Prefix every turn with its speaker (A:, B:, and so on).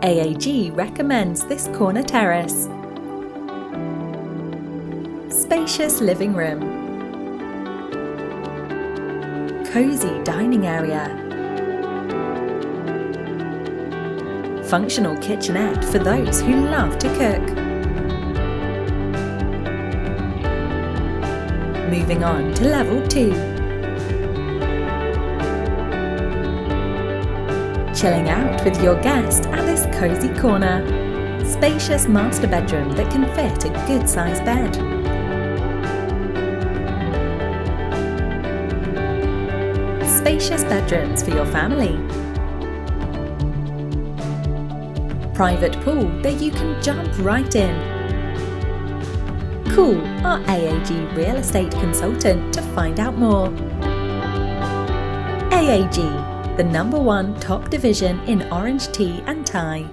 A: AAG recommends this corner terrace. Spacious living room. Cozy dining area. Functional kitchenette for those who love to cook. Moving on to level 2. Chilling out with your guest at this cozy corner. Spacious master bedroom that can fit a good-sized bed. Spacious bedrooms for your family. Private pool that you can jump right in. Call our AAG real estate consultant to find out more. AAG, the #1 top division in orange tea and Thai.